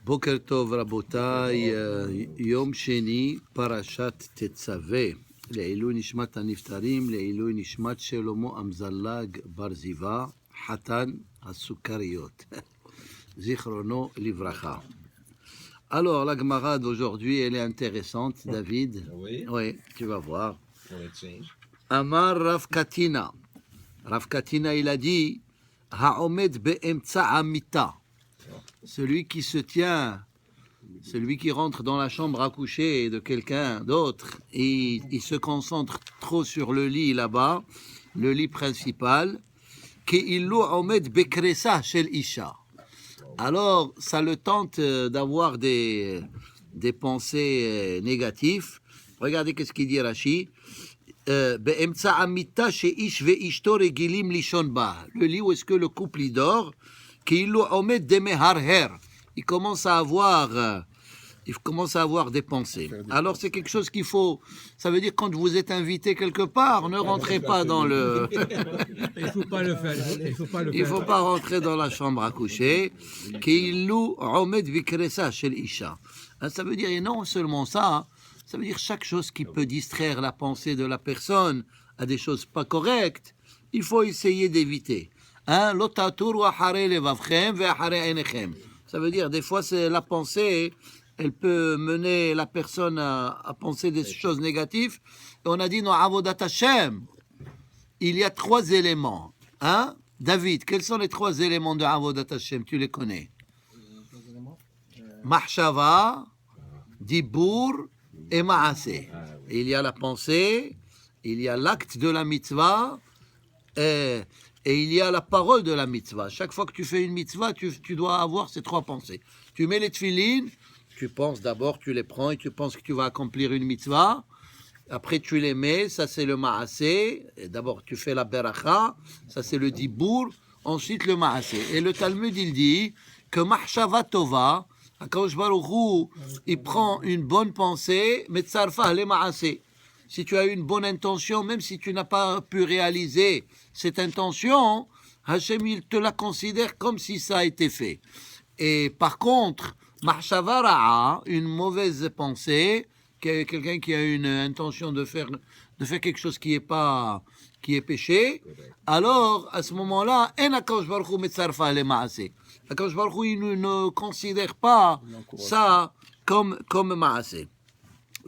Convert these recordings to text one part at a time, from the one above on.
בוקר טוב רבותיי, יום שני, פרשת תצווה, לעילוי נשמת הנפטרים, לעילוי נשמת שלמה אמזלג בר זיווה, חתן הסוכריות, זיכרונו לברכה. Alors, la Gemara d'aujourd'hui, elle est intéressante, David. Oui, tu vas voir. Amar Rav Katina. Rav Katina, il a dit, Ha'omed be'emtsa amita. Celui qui se tient, celui qui rentre dans la chambre à coucher de quelqu'un d'autre, et il se concentre trop sur le lit là-bas, le lit principal, Ke'illu omed bekresa shel isha. Alors, ça le tente d'avoir des pensées négatives. Regardez qu'est-ce qu'il dit Rashi. Be'emtsa amita she'ish ve'ishto regilim lishon ba. Le lit où est-ce que le couple y dort, Ke'illu omed demeharher. Il commence à avoir des pensées. Alors c'est quelque chose qu'il faut, ça veut dire quand vous êtes invité quelque part, ne rentrez pas dans le... Il faut pas le faire. Il faut pas rentrer dans la chambre à coucher. Ke'illu omed vikresa shel isha. Ça veut dire, et non seulement ça, ça veut dire chaque chose qui peut distraire la pensée de la personne à des choses pas correctes, il faut essayer d'éviter. L'otatur wa hare levavchem ve hare einechem. Ça veut dire, des fois, c'est la pensée, elle peut mener la personne à penser des choses négatives. Et on a dit, non, avodat Hashem, il y a 3 éléments. David, quels sont les 3 éléments de avodat Hashem? Tu les connais? Mahshava, Dibur et Maaseh. Il y a la pensée, il y a l'acte de la mitzvah, et il y a la parole de la mitzvah. Chaque fois que tu fais une mitzvah, tu dois avoir ces 3 pensées. Tu mets les tefilines, tu penses d'abord, tu les prends et tu penses que tu vas accomplir une mitzvah. Après, tu les mets, ça c'est le maaseh. D'abord, tu fais la beracha, ça c'est le dibour. Ensuite, le maaseh. Et le Talmud, il dit que mahshava tova, Akadosh Baruch Hu, il prend une bonne pensée, metzarfa le maaseh. Si tu as eu une bonne intention, même si tu n'as pas pu réaliser cette intention, Hachem, il te la considère comme si ça a été fait. Et par contre, Mahshava Ra'a, une mauvaise pensée, quelqu'un qui a une intention de faire quelque chose qui est péché, alors à ce moment-là, En Akadosh Baruch Hu metzarfa le maaseh. Akadosh Baruch Hu, il ne considère pas ça comme maaseh.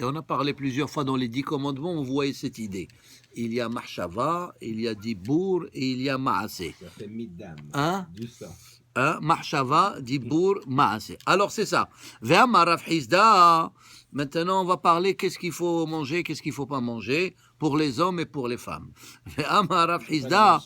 Et on a parlé plusieurs fois dans les 10 commandements, on voyait cette idée. Il y a Mahshava, il y a Dibour et il y a Maaseh. Ça fait midam, du sang. Mahshava, Dibour, Maaseh. Alors c'est ça. Ve'amar Rav Hizda. Maintenant on va parler qu'est-ce qu'il faut manger, qu'est-ce qu'il ne faut pas manger pour les hommes et pour les femmes. Ve'amar Rav Hizda.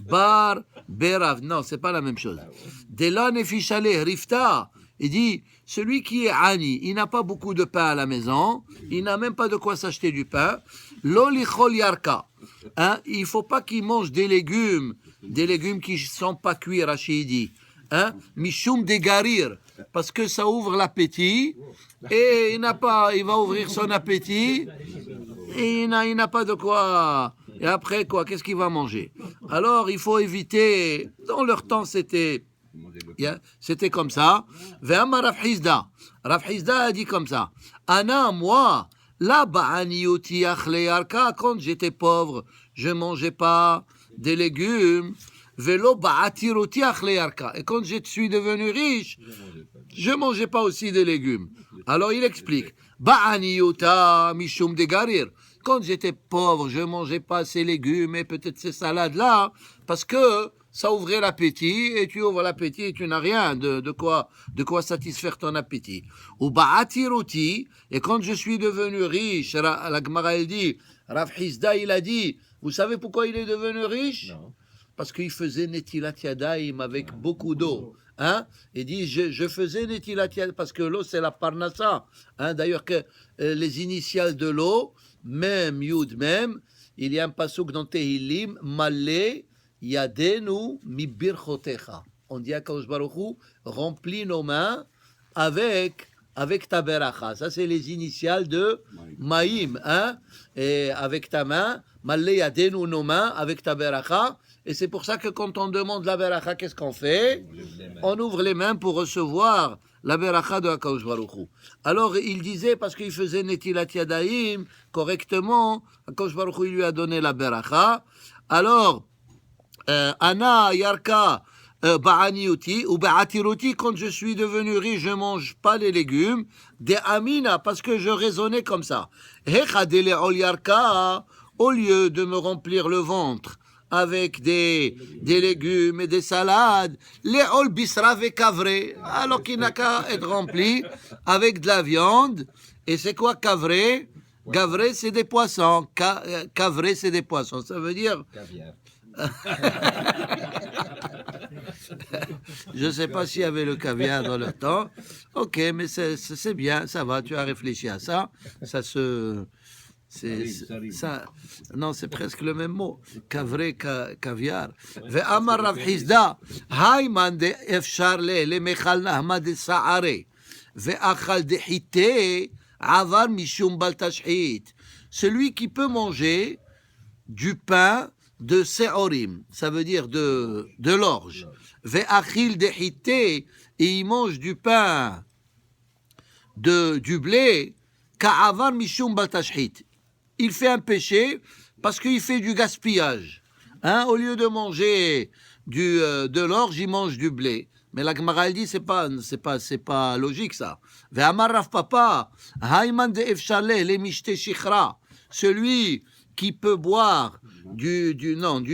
Bar Berav. Non, c'est pas la même chose. Dela nefishale rifta. Il dit, celui qui est ani, il n'a pas beaucoup de pain à la maison, il n'a même pas de quoi s'acheter du pain. L'olichol yarka. Il ne faut pas qu'il mange des légumes qui ne sont pas cuits, Rachid dit. Mishum de garir, parce que ça ouvre l'appétit, et il va ouvrir son appétit, et il n'a pas de quoi. Et après quoi, qu'est-ce qu'il va manger? Alors il faut éviter, dans leur temps c'était comme ça. Ve'amar Rav Hizda. Rav Hizda a dit comme ça. Ana, moi, la ba'anioti achle yarka, quand j'étais pauvre, je mangeais pas des légumes. Velo ba'atiroti achle yarka. Et quand je suis devenu riche, je mangeais pas aussi des légumes. Alors il explique. Ba'aniota mishum de garir. Quand j'étais pauvre, je mangeais pas ces légumes et peut-être ces salades-là, parce que ça ouvrait l'appétit, et tu ouvres l'appétit et tu n'as rien de quoi satisfaire ton appétit. Ou ba'atiroti, et quand je suis devenu riche, la Gemara elle dit, Rav Hizda il a dit, vous savez pourquoi il est devenu riche? Non. Parce qu'il faisait netilat yadayim avec beaucoup d'eau. Il dit, je faisais netilat yadayim, parce que l'eau c'est la parnassa. D'ailleurs que les initiales de l'eau, même Yud, même, il y a un pasuk dans Tehillim, Malé, Yadenu mi birchotecha. On dit à Kadosh Baruch Hu, remplis nos mains avec ta beracha. Ça, c'est les initiales de Maïm. Et avec ta main, Malé Yadenu nos mains avec ta beracha. Et c'est pour ça que quand on demande la beracha, qu'est-ce qu'on fait? On ouvre les mains pour recevoir la beracha de HaKadosh Baruch Hu. Alors il disait, parce qu'il faisait Netilat Yadayim correctement, HaKadosh Baruch Hu lui a donné la beracha. Alors, Ana Yarka Ba'aniuti ou Ba'atiruti, quand je suis devenu riche, je mange pas les légumes. De Amina, parce que je raisonnais comme ça. Hechadele ol Yarka, au lieu de me remplir le ventre avec des légumes et des salades, les ol bisra ve kavre, alors qu'il n'a qu'à être rempli avec de la viande. Et c'est quoi kavre? Kavre, c'est des poissons. Kavre, c'est des poissons. Ça veut dire... Caviar. Je ne sais pas s'il y avait le caviar dans le temps. Ok, mais c'est bien, ça va, tu as réfléchi à ça. Ça se... ça, non, c'est presque le même mot. Kavre, caviar. Ve'amar Rav Hizda, hayman de efshar le mechal nahma de sa'are, ve'achal de hite, avar mishum bal tashhit. Celui qui peut manger du pain de se'orim, ça veut dire de l'orge. Ve'achil de hite, et il mange du pain du blé, ka'avar mishum bal tashhit. Il fait un péché parce qu'il fait du gaspillage. Hein? Au lieu de manger de l'orge, il mange du blé. Mais la Gemara elle dit c'est pas logique ça. Ve'amar Rav Papa, hayman de efshaleh le mishte shichra, celui qui peut boire du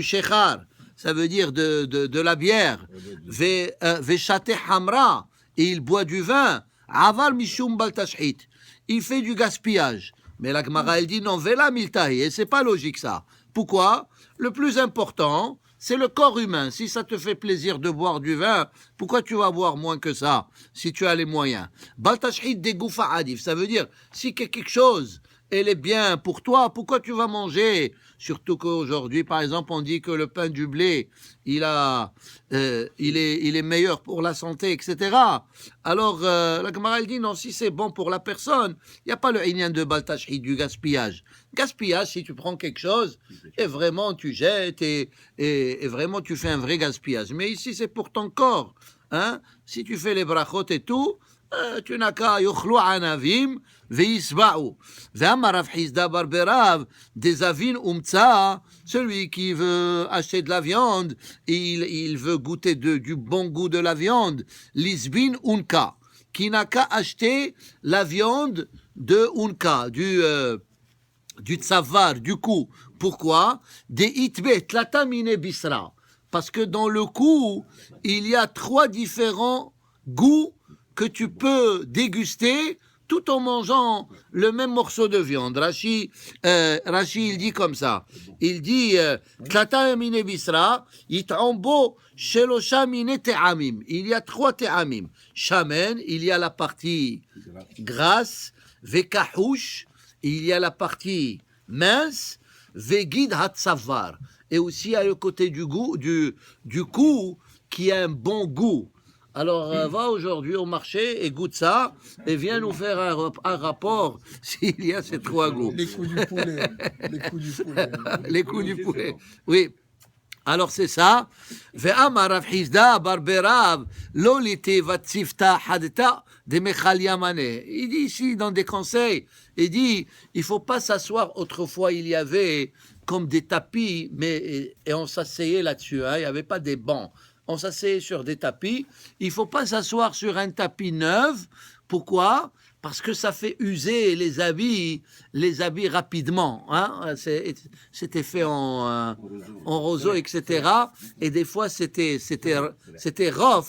shechar, ça veut dire de la bière. Ve'shate hamra, et il boit du vin. Avar mishum bal tashhit, il fait du gaspillage. Mais la Gemara, elle dit non, vela miltahi, et c'est pas logique ça. Pourquoi? Le plus important, c'est le corps humain. Si ça te fait plaisir de boire du vin, pourquoi tu vas boire moins que ça, si tu as les moyens? Baltashhid de goufa adif, ça veut dire, si quelque chose, elle est bien pour toi, pourquoi tu vas manger? Surtout qu'aujourd'hui, par exemple, on dit que le pain du blé, il est meilleur pour la santé, etc. Alors, la Gemara, elle dit, non, si c'est bon pour la personne, il n'y a pas le inyan de baltashhid, du gaspillage. Gaspillage, si tu prends quelque chose, et vraiment tu jettes, et vraiment tu fais un vrai gaspillage. Mais ici, c'est pour ton corps. Hein? Si tu fais les brachot et tout, tu n'as qu'à yochlu anavim veisba'u. Ve'amar Rav Hizda bar Berav des avin umtsa, celui qui veut acheter de la viande, il veut goûter du bon goût de la viande. Lisbin unka, qui n'a qu'à acheter la viande de unka, du tsavar, du cou. Pourquoi? Des itbe tlatamine bisra. Parce que dans le cou, il y a 3 différents goûts que tu peux déguster tout en mangeant le même morceau de viande. Rashi, il dit comme ça. Il dit tlatamine bisra, yit'ambo shelosha mine te'amim. Il y a 3 te'amim. Shamen, il y a la partie grasse, vekahush, il y a la partie mince, vegid hatsavar, et aussi il y a le côté du goût du cou qui a un bon goût. Alors va aujourd'hui au marché et goûte ça et viens nous faire un rapport s'il y a ces 3 goûts. Les coups du poulet. Les coups du poulet. Oui. Alors c'est ça. Ve'amar Rav Hizda bar Berav lo lite vatzifta hadta de mechal yamane. Il dit ici dans des conseils, il dit il faut pas s'asseoir. Autrefois il y avait comme des tapis, et on s'asseyait là-dessus. Hein, il n'y avait pas des bancs. On s'asseyait sur des tapis. Il faut pas s'asseoir sur un tapis neuf. Pourquoi? Parce que ça fait user les habits rapidement. Hein? C'était fait en roseau, etc. Et des fois, c'était rough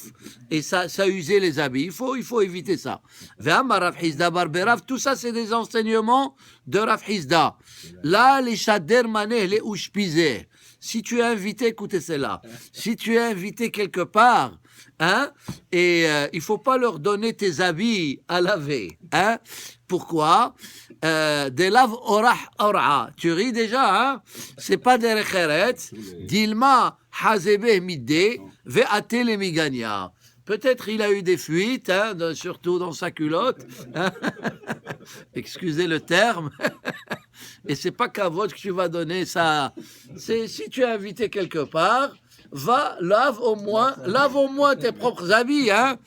et ça usait les habits. Il faut éviter ça. Rav Hizda bar Berav, tout ça, c'est des enseignements de Rav Hizda. Là, les shader maneh, les ushpizeh. Si tu es invité, écoutez cela. Si tu es invité quelque part, hein, et il faut pas leur donner tes habits à laver, hein. Pourquoi? Des lave orah orah. Tu ris déjà, hein? C'est pas des recheretz. Dilma hazebe midde ve'ate le migania. Peut-être il a eu des fuites, hein, surtout dans sa culotte. Hein. Excusez le terme. Et c'est pas qu'à votre que tu vas donner ça. C'est si tu es invité quelque part, lave au moins tes propres habits, hein.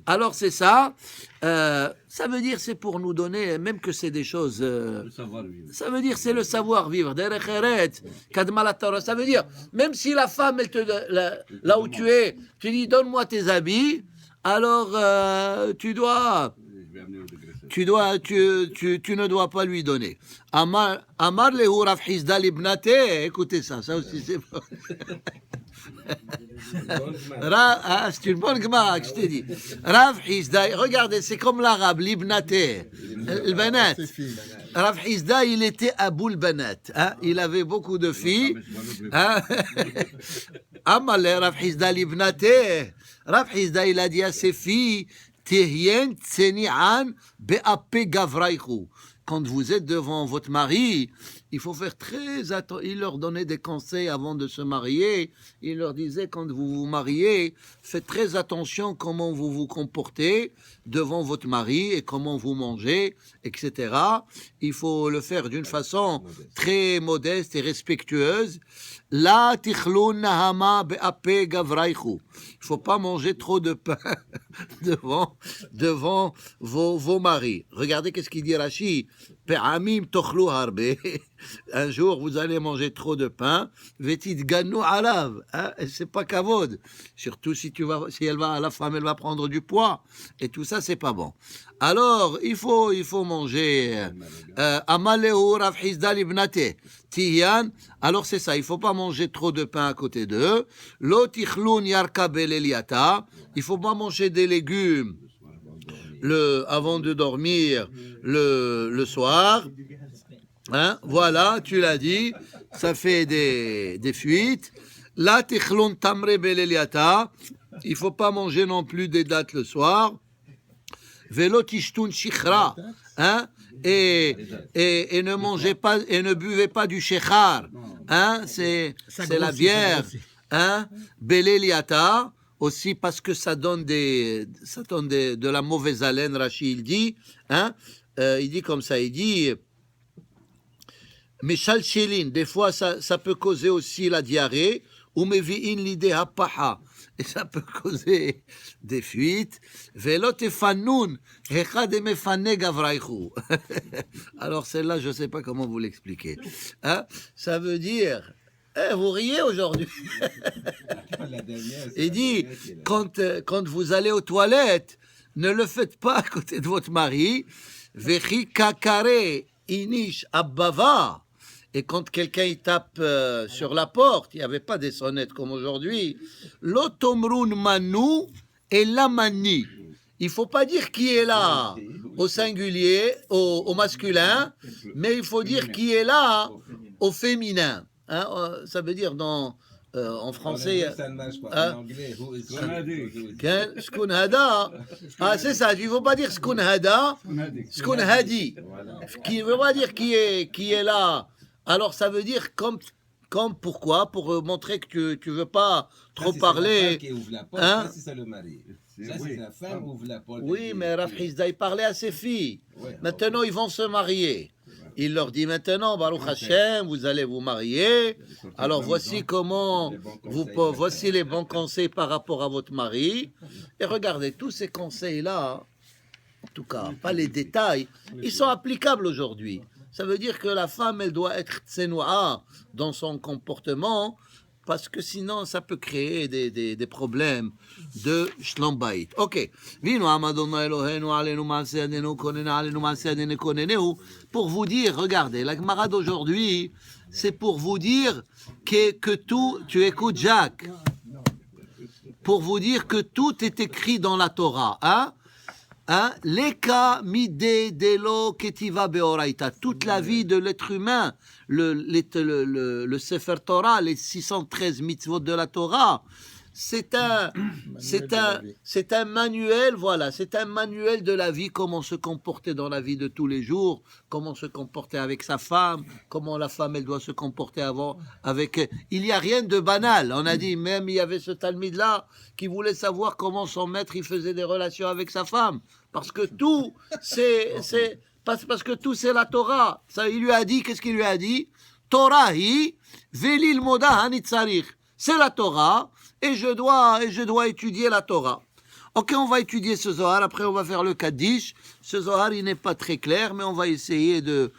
Alors c'est ça. Ça veut dire c'est pour nous donner, même que c'est des choses. Ça veut dire c'est le savoir-vivre. Ça veut dire même si la femme, elle là où tu es, tu dis donne-moi tes habits, alors tu ne dois pas lui donner. Amar lehu Rav Hizda libnate, écoutez ça aussi c'est bon. C'est une bonne gemara que je t'ai dit. Rav Hizda, regardez, c'est comme l'arabe, l'ibnate, le banat. Rav Hizda, il était Aboul Banat. Hein? Il avait beaucoup de filles. Hein? Amal Rav Hizda l'ibnate. Rav Hizda, il a dit à ses filles, Tehyen tseni'an be'ape gavraichu. Quand vous êtes devant votre mari, il faut faire très attention. Il leur donnait des conseils avant de se marier. Il leur disait, quand vous vous mariez, faites très attention comment vous vous comportez devant votre mari et comment vous mangez, etc. Il faut le faire d'une façon très modeste et respectueuse. La tichlun nahama be'ape gavraichu. Il faut pas manger trop de pain devant vos maris. Regardez qu'est-ce qu'il dit Rashi. Pe'amim tochlu harbe. Un jour, vous allez manger trop de pain. Vetit ganu alav. C'est pas kavod. Surtout si la femme, elle va prendre du poids. Et tout ça, c'est pas bon. Alors, il faut manger. Amaleu Rav Hizda libnate. Tiyan. Alors, c'est ça. Il faut pas manger trop de pain à côté d'eux. Lo tichlun yarka beleliata. Il faut pas manger des légumes avant de dormir le soir. Hein? Voilà, tu l'as dit, ça fait des fuites. La tichlon tamre beleliata, il faut pas manger non plus des dattes le soir. Velo tishtun shikhra, hein? Et ne mangez pas et ne buvez pas du shekhar, hein? C'est la bière, hein? Beleliata aussi parce que ça donne de la mauvaise haleine. Rashi il dit, hein? Il dit comme ça, il dit. Mais chalchelin, des fois, ça peut causer aussi la diarrhée, ou mevi'in l'idée hapaha, et ça peut causer des fuites. Velot efanoun, echad emefane gavraichu. Alors celle-là, je ne sais pas comment vous l'expliquer. Hein? Ça veut dire, vous riez aujourd'hui. Il dit, quand vous allez aux toilettes, ne le faites pas à côté de votre mari. Vechi kakare inish abava. Et quand quelqu'un il tape sur la porte, il n'y avait pas des sonnettes comme aujourd'hui. L'otomrun manu et la mani. Il ne faut pas dire qui est là au singulier, au masculin, mais il faut dire qui est là au féminin. Hein, ça veut dire en français. Ça ne marche pas. En anglais, Skun hada. Ah, c'est ça. Il ne faut pas dire skun hada, skun hadi. Qui ne veut pas dire qui est là. Alors ça veut dire comme pourquoi? Pour montrer que tu ne veux pas trop parler. C'est la femme qui ouvre la porte, hein? Ça, c'est ça le mari. Ça, c'est la femme qui ouvre la porte. Oui, mais Rav Hizda, il parlait à ses filles. Ouais, maintenant, ils vont se marier. Il leur dit maintenant, Baruch Hashem, vous allez vous marier. Alors voici comment, voici les bons conseils par rapport à votre mari. Et regardez, tous ces conseils-là, en tout cas, pas les détails, ils sont applicables aujourd'hui. Ça veut dire que la femme, elle doit être tsenoua dans son comportement, parce que sinon, ça peut créer des problèmes de shlom bayit. Ok. Pour vous dire, regardez, la Gemara d'aujourd'hui, c'est pour vous dire que tout, tu écoutes Jacques, pour vous dire que tout est écrit dans la Torah, hein? Leka mide delo ketiva beoraita. Toute la vie de l'être humain, le Sefer Torah, les 613 mitzvot de la Torah, c'est un manuel, voilà, c'est un manuel de la vie, comment se comporter dans la vie de tous les jours, comment se comporter avec sa femme, comment la femme, elle doit se comporter avec... Il n'y a rien de banal. On a dit, même il y avait ce talmide-là qui voulait savoir comment son maître, il faisait des relations avec sa femme. Parce que tout, parce que tout, c'est la Torah. Ça, il lui a dit, qu'est-ce qu'il lui a dit? Torah hi, velil moda hanitzarich. C'est la Torah, et je dois étudier la Torah. Ok, on va étudier ce Zohar, après on va faire le Kaddish. Ce Zohar, il n'est pas très clair, mais on va essayer de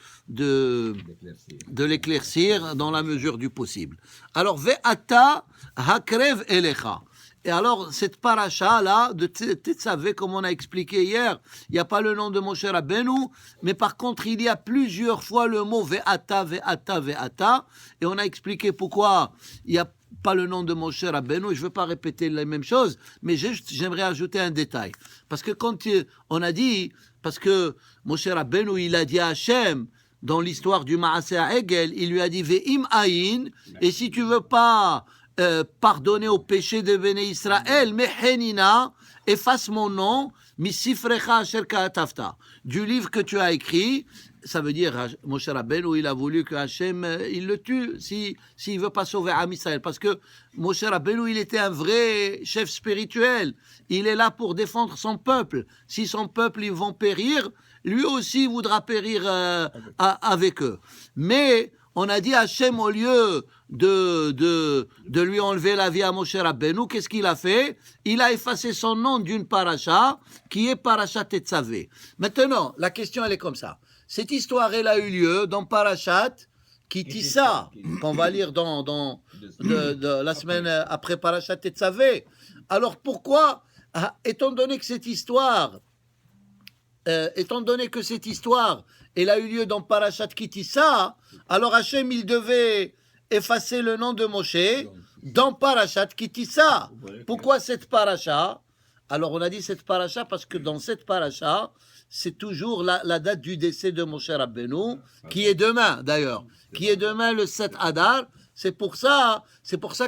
l'éclaircir dans la mesure du possible. Alors, Ve'ata hakrev elecha. Et alors, cette paracha-là, de Tetzavé, comme on a expliqué hier, il n'y a pas le nom de Moshe Rabbeinu, mais par contre, il y a plusieurs fois le mot Ve'ata, Ve'ata, Ve'ata, et on a expliqué pourquoi il n'y a pas le nom de Moshe Rabbeinu, et je ne veux pas répéter la même chose, mais j'aimerais ajouter un détail. Parce que quand on a dit, parce que Moshe Rabbeinu, il a dit à Hachem, dans l'histoire du Maaseh Hegel, il lui a dit Ve'im aïn, et si tu veux pas pardonner aux péchés de Béné Israël, Mehenina, efface mon nom, Misifrecha Asher Ka'atafta, du livre que tu as écrit. Ça veut dire, Moshe Rabbeinu, il a voulu que Hachem, il le tue, s'il ne veut pas sauver Am Israël. Parce que Moshe Rabbeinu, il était un vrai chef spirituel. Il est là pour défendre son peuple. Si son peuple, ils vont périr, lui aussi voudra périr avec eux. Mais on a dit Hachem, au lieu de lui enlever la vie à Moshe Rabbeinu, qu'est-ce qu'il a fait? Il a effacé son nom d'une paracha, qui est paracha Tetzavé. Maintenant, la question, elle est comme ça. Cette histoire, elle a eu lieu dans Parashat Kitissa, qu'on va lire dans la semaine après Parashat Tetzavé. Alors pourquoi, étant donné que cette histoire, elle a eu lieu dans Parashat Kitissa, alors Hachem, il devait effacer le nom de Moshe dans Parashat Kitissa. Pourquoi cette paracha? Alors on a dit cette paracha parce que dans cette paracha, c'est toujours la date du décès de Moshe Rabbeinu, qui est demain d'ailleurs, qui est demain le 7 Adar. C'est pour ça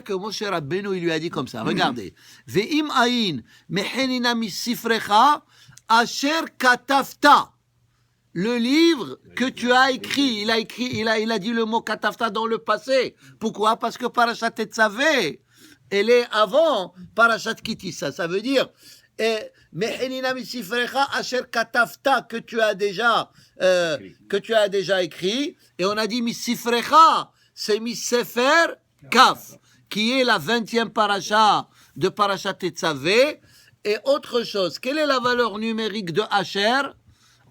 que Moshe Rabbeinu, il lui a dit comme ça. Regardez. Ve'im aïn mehenina misifrecha asher katafta. Le livre que tu as écrit, il a dit le mot katafta dans le passé. Pourquoi? Parce que Parashat Tetzavé, elle est avant Parashat Kitissa. Ça veut dire Mehenina misifrecha asher katafta, que tu as déjà écrit. Et on a dit misifrecha, c'est Misefer Kaf, qui est la 20e paracha de Parashat Tetzavé. Et autre chose, quelle est la valeur numérique de Asher?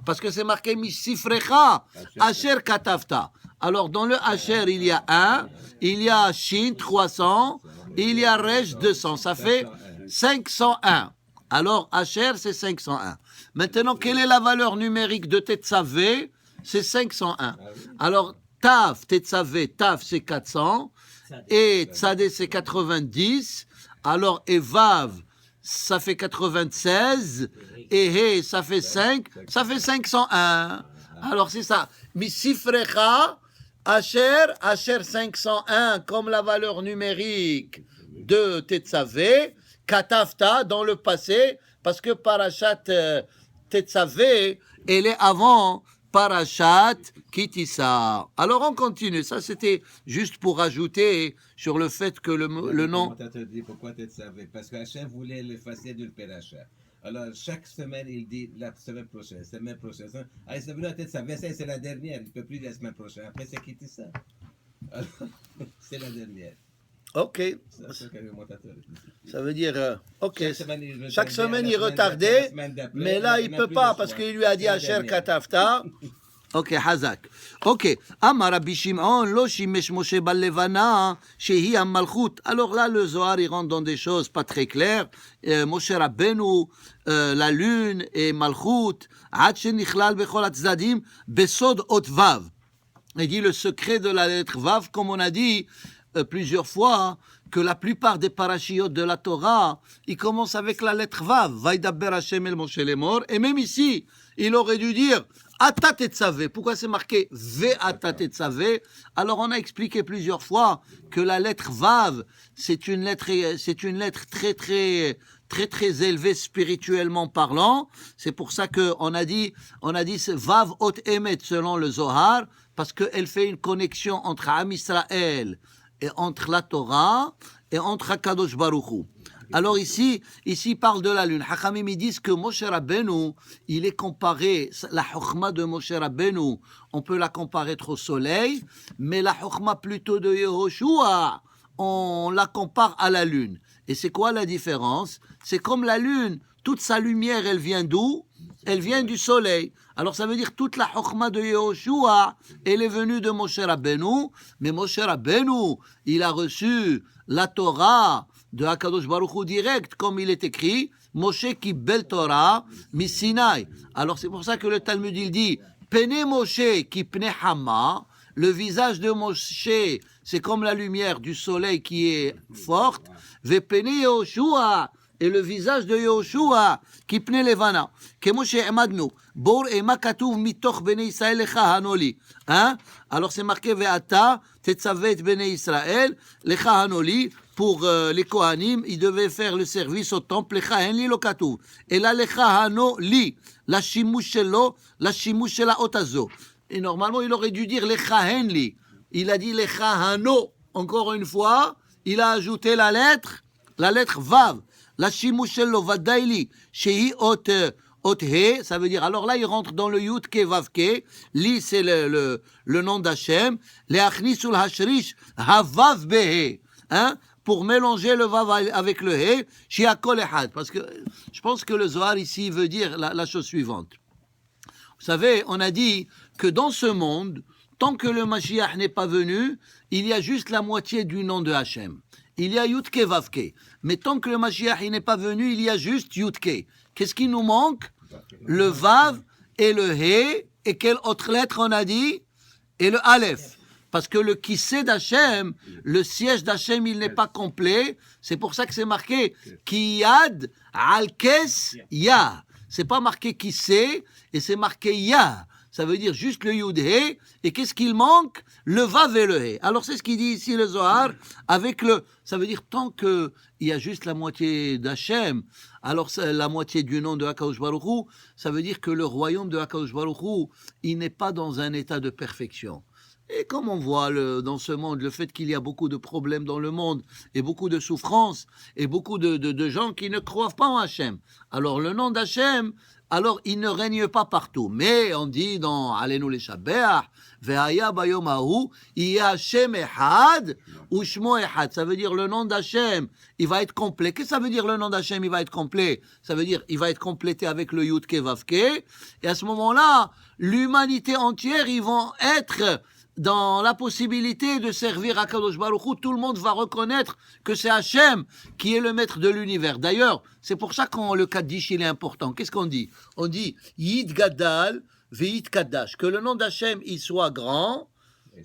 Parce que c'est marqué Misifrecha, Asher Katafta. Alors dans le Asher, il y a 1, il y a Shin 300, il y a Resh 200. Ça fait 501. Alors Asher, c'est 501. Maintenant, quelle est la valeur numérique de Tetzavé? C'est 501. Alors Tav, Tetzavé, Tav, c'est 400. Et Tzadé, c'est 90. Alors Evav, ça fait 96, et He, ça fait 5, ça fait 501. Alors c'est ça. Misifrecha, Asher 501, comme la valeur numérique de Tetzavé, Katafta dans le passé, parce que Parashat Tetzavé, elle est avant Parashat Kitissa. Alors on continue. Ça c'était juste pour ajouter sur le fait que le nom. Pourquoi Tetzavé? Parce que Hachem voulait l'effacer du Péracha. Alors chaque semaine il dit la semaine prochaine. Ah, c'est venu à Tetzavé, c'est la dernière. Il ne peut plus la semaine prochaine. Après c'est Kitissa. Alors, c'est la dernière. Ok. Ça veut dire, ok. Chaque semaine, il retardait, mais là, il ne peut pas parce qu'il lui a dit Asher Katafta. Ok, Hazak. Ok. Amar Rabbi Shimon, lo shimesh Moshe bal-levana, shehi ha-malchut. Alors là, le Zohar, il rentre dans des choses pas très claires. Moshe Rabbeinu, la lune et Malchut, ad shenichlal bechol hatzadim, besod ot vav. Il dit le secret de la lettre vav, comme on a dit plusieurs fois, que la plupart des parachiotes de la Torah, ils commencent avec la lettre vav. Vaidaber Hashem el Moshe lemor. Et même ici, il aurait dû dire Ata tetzavé. Pourquoi c'est marqué Ve'ata tetzavé? Alors on a expliqué plusieurs fois que la lettre Vav, c'est une lettre très élevée spirituellement parlant. C'est pour ça que on a dit c'est Vav Ot Emet selon le Zohar, parce qu'elle fait une connexion entre Am Israël et entre la Torah et entre Hakadosh Baruch Hu. Alors ici, il parle de la lune. Hachamim, ils disent que Moshe Rabbeinu, il est comparé, la chokhma de Moshe Rabbeinu, on peut la comparer au soleil, mais la chokhma plutôt de Yehoshua, on la compare à la lune. Et c'est quoi la différence? C'est comme la lune, toute sa lumière, elle vient d'où? Elle vient du soleil. Alors ça veut dire toute la chokhma de Yehoshua, elle est venue de Moshe Rabbeinu, mais Moshe Rabbeinu, il a reçu la Torah de Hakadosh Baruch Hu direct, comme il est écrit, Moshe qui bel Torah, mi Sinaï. Alors c'est pour ça que le Talmud il dit, Pene Moshe qui pne Hama, le visage de Moshe, c'est comme la lumière du soleil qui est forte, Ve Pene Yehoshua, et le visage de Yehoshua qui pne Levana. Que Moshe emadnu, Bor ema katuv mitoch bene Israël lecha hanoli. Hein? Alors c'est marqué Ve'ata, tetzavet bene Israël, lecha hanoli. Pour les Kohanim, ils devaient faire le service au temple, lecha henli lo katuv. Et la lecha hanoli, la shimush shelo, la shimush shela otazo. Et normalement, il aurait dû dire lecha henli. Il a dit lecha hano. Encore une fois, il a ajouté la lettre Vav. La shimushelo vadaili, shehi ot he, ça veut dire, alors là, il rentre dans le yud ke vav ke, li, c'est le nom d'Hachem, le achnisul hashrish, havav behe, hein, pour mélanger le vav avec le he, shiakol ehad, parce que je pense que le Zohar ici veut dire la chose suivante. Vous savez, on a dit que dans ce monde, tant que le Mashiach n'est pas venu, il y a juste la moitié du nom de Hachem. Il y a Yudke Vavke. Mais tant que le Mashiach n'est pas venu, il y a juste Yudke. Qu'est-ce qui nous manque? Le Vav et le He. Et quelle autre lettre on a dit? Et le Aleph. Parce que le Kissé d'Hachem, le siège d'Hachem, il n'est pas complet. C'est pour ça que c'est marqué Kiyad Alkes Ya. C'est pas marqué Kissé et c'est marqué Ya. Ça veut dire juste le Yud He. Et qu'est-ce qu'il manque? Le Vav et le He. Alors c'est ce qu'il dit ici le Zohar, avec le... Ça veut dire tant qu'il y a juste la moitié d'Hachem, alors la moitié du nom de Hakadosh Baruch Hu, ça veut dire que le royaume de Hakadosh Baruch Hu, il n'est pas dans un état de perfection. Et comme on voit dans ce monde, le fait qu'il y a beaucoup de problèmes dans le monde, et beaucoup de souffrances, et beaucoup de gens qui ne croient pas en Hachem. Alors le nom d'Hachem, alors il ne règne pas partout. Mais on dit dans Alenu le Shabbat, Ve'aya bayom hahu, Iya Hashem Ehad, Ushmo Ehad. Ça veut dire le nom d'Hachem, il va être complet. Qu'est-ce que ça veut dire le nom d'Hachem, il va être complet? Ça veut dire il va être complété avec le Yud Ke Vav Ke. Et à ce moment-là, l'humanité entière, ils vont être dans la possibilité de servir à Kadosh Baruch Hu. Tout le monde va reconnaître que c'est Hachem qui est le maître de l'univers. D'ailleurs, c'est pour ça que le Kaddish, il est important. Qu'est-ce qu'on dit? On dit Yid Gadal Ve'Yid Kaddash, que le nom d'Hachem, il soit grand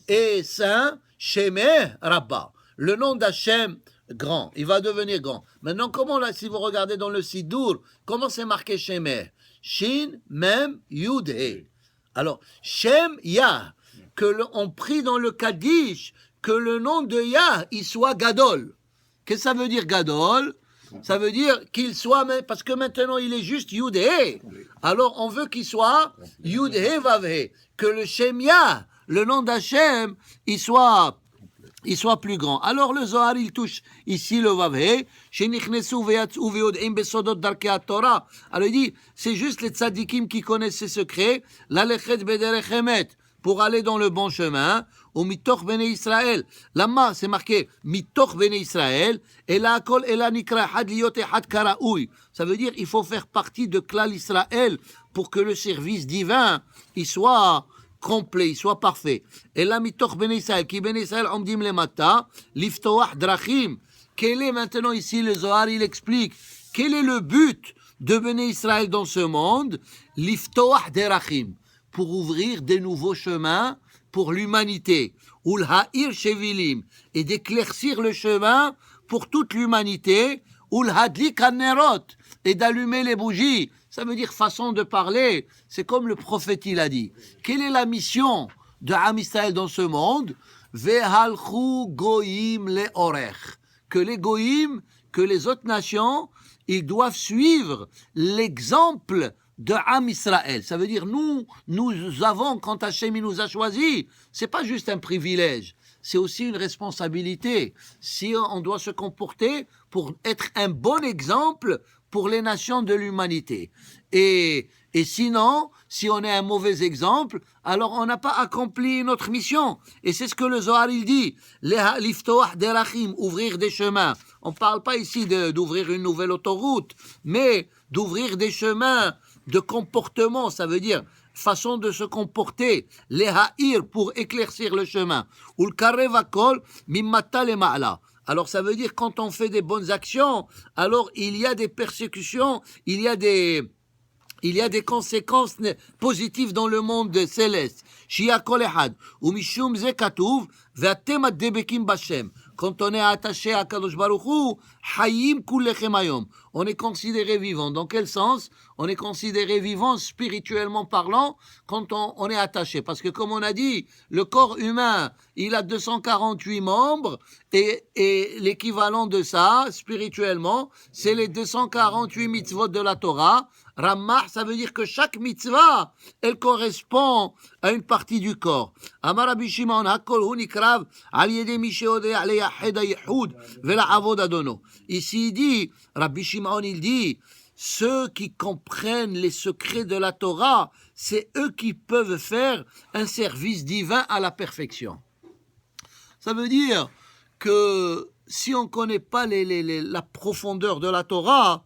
et saint, Shemeh Rabba. Le nom d'Hachem, grand, il va devenir grand. Maintenant, comment là, si vous regardez dans le Sidour, comment c'est marqué Shemeh? Shin, Mem, Yud, He. Alors, Shem, Yah, on prie dans le Kaddish que le nom de Yah, il soit Gadol. Qu'est-ce que ça veut dire Gadol? Ça veut dire qu'il soit, parce que maintenant il est juste Yud He. Alors on veut qu'il soit Yud He Vav He. Que le Shem Yah, le nom d'Hachem, il soit plus grand. Alors le Zohar, il touche ici le Vav He. Alors il dit, c'est juste les tzadikim qui connaissent ces secrets. L'alechet bederech emet, pour aller dans le bon chemin, au mitoch bene Israël. Lama, c'est marqué mitoch bene Israël, et la kol et la nikra had liot had karaoui. Ça veut dire il faut faire partie de Klal Israël pour que le service divin il soit complet, il soit parfait. Et la mitoch bene Israël, qui bene Israël omdim le mata, liftoach drachim. Quel est maintenant ici le Zohar, il explique quel est le but de bene Israël dans ce monde? Liftoach drachim, pour ouvrir des nouveaux chemins pour l'humanité, Ulha'ir Shevilim, et d'éclaircir le chemin pour toute l'humanité, Ul hadlik hanerot, et d'allumer les bougies. Ça veut dire façon de parler. C'est comme le prophète il a dit. Quelle est la mission de Am Israël dans ce monde? Vehalchu goyim leorech. Que les goyim, que les autres nations, ils doivent suivre l'exemple de Am Israël. Ça veut dire nous avons, quand Hachem il nous a choisis, c'est pas juste un privilège, c'est aussi une responsabilité. Si on doit se comporter pour être un bon exemple pour les nations de l'humanité. Et sinon, si on est un mauvais exemple, alors on n'a pas accompli notre mission. Et c'est ce que le Zohar il dit. Liftoach derachim, ouvrir des chemins. On ne parle pas ici d'ouvrir une nouvelle autoroute, mais d'ouvrir des chemins de comportement, ça veut dire façon de se comporter. Les ha'ir, pour éclaircir le chemin. Ul karevakol mimmata le ma'ala. Alors ça veut dire quand on fait des bonnes actions, alors il y a des persécutions, il y a des conséquences positives dans le monde céleste. Shia kol ehad, umishum ze katuv, ve'atem addebekim b'Hashem. Quand on est attaché à Kadosh Baruch Hu, hayim kullechem hayom. On est considéré vivant. Dans quel sens? On est considéré vivant spirituellement parlant quand on est attaché. Parce que comme on a dit, le corps humain, il a 248 membres et l'équivalent de ça, spirituellement, c'est les 248 mitzvot de la Torah. Ramah, ça veut dire que chaque mitzvah, elle correspond à une partie du corps. Amar Rabbi Shimon, hakol hu nikrav al yedei mi sheodeh leyached hayechud vela'avod adono. Ici, il dit, Rabbi Shimon, il dit, ceux qui comprennent les secrets de la Torah, c'est eux qui peuvent faire un service divin à la perfection. Ça veut dire que si on ne connaît pas la profondeur de la Torah,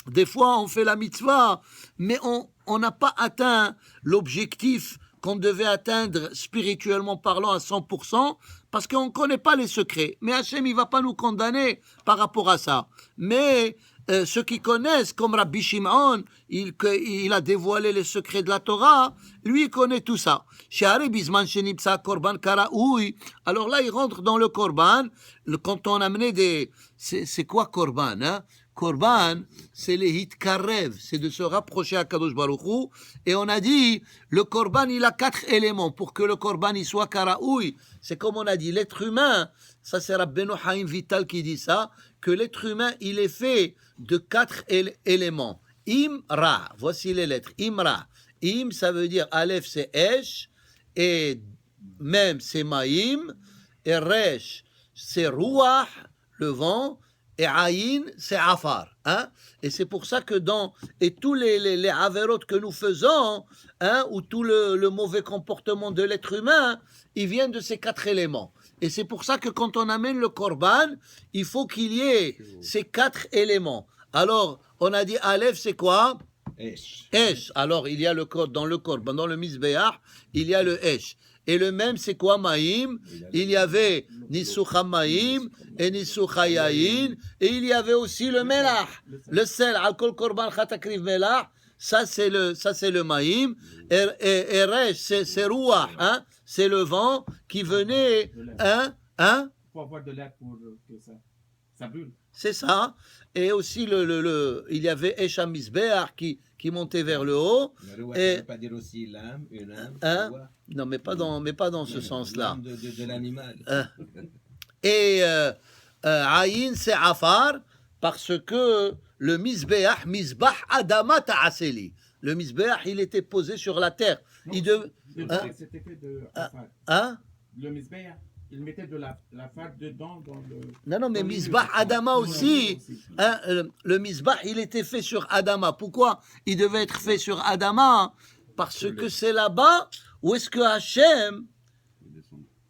des fois on fait la mitzvah, mais on n'a pas atteint l'objectif qu'on devait atteindre spirituellement parlant à 100%, parce qu'on ne connaît pas les secrets. Mais Hachem, il ne va pas nous condamner par rapport à ça. Mais ceux qui connaissent, comme Rabbi Shimon, il a dévoilé les secrets de la Torah, lui, il connaît tout ça. Alors là, il rentre dans le korban. Quand on amenait des... C'est quoi korban, hein? Korban, c'est les hitkarev, c'est de se rapprocher à Kadosh Baruch Hu. Et on a dit, le korban, il a 4 éléments pour que le korban il soit karaoui. C'est comme on a dit, l'être humain, ça c'est Rabbeinu Haïm Vital qui dit ça, que l'être humain, il est fait de 4 éléments. Imra, voici les lettres. Imra. Im, ça veut dire Aleph, c'est Esh, et Mem, c'est Maïm, et Resh, c'est Ruach, le vent, et Aïn, c'est Afar. Hein? Et c'est pour ça que et tous les averot que nous faisons, hein, ou tout le mauvais comportement de l'être humain, ils viennent de ces 4 éléments. Et c'est pour ça que quand on amène le korban, il faut qu'il y ait ces 4 éléments. Alors, on a dit Aleph, c'est quoi? Esh. Esh. Alors, il y a dans le korban, dans le misbeach, il y a le Esh. Et le même, c'est quoi, Maïm? Il y avait Nisucha Maïm et Nisucha Yaïn. Et il y avait aussi le Melach. Le sel, Al-Kol Korban Chatakriv Melach. Ça, c'est le Maïm. Et Resh, c'est Ruach. Hein? C'est le vent qui venait. Hein? Il faut avoir de l'air pour que ça brûle. C'est ça. Et aussi, il y avait Esham Misbeach qui montait vers le haut. Le roi, Et- ça ne veut pas dire aussi l'âme, une âme. Hein? le roi. Non, mais pas dans ce sens-là. L'âme de l'animal. Et Aïn, c'est Afar, parce que le Misbeach, Misbah Adama Ta'aseli. Le Misbeach, il était posé sur la terre. C'était fait de afar. Hein? Le misbeah, il mettait de la farde dedans dans le... Non, mais dans le Misbah milieu. Adama aussi. Oui. Hein, le Misbah, il était fait sur Adama. Pourquoi il devait être fait sur Adama? Parce que c'est là-bas où est-ce que Hachem,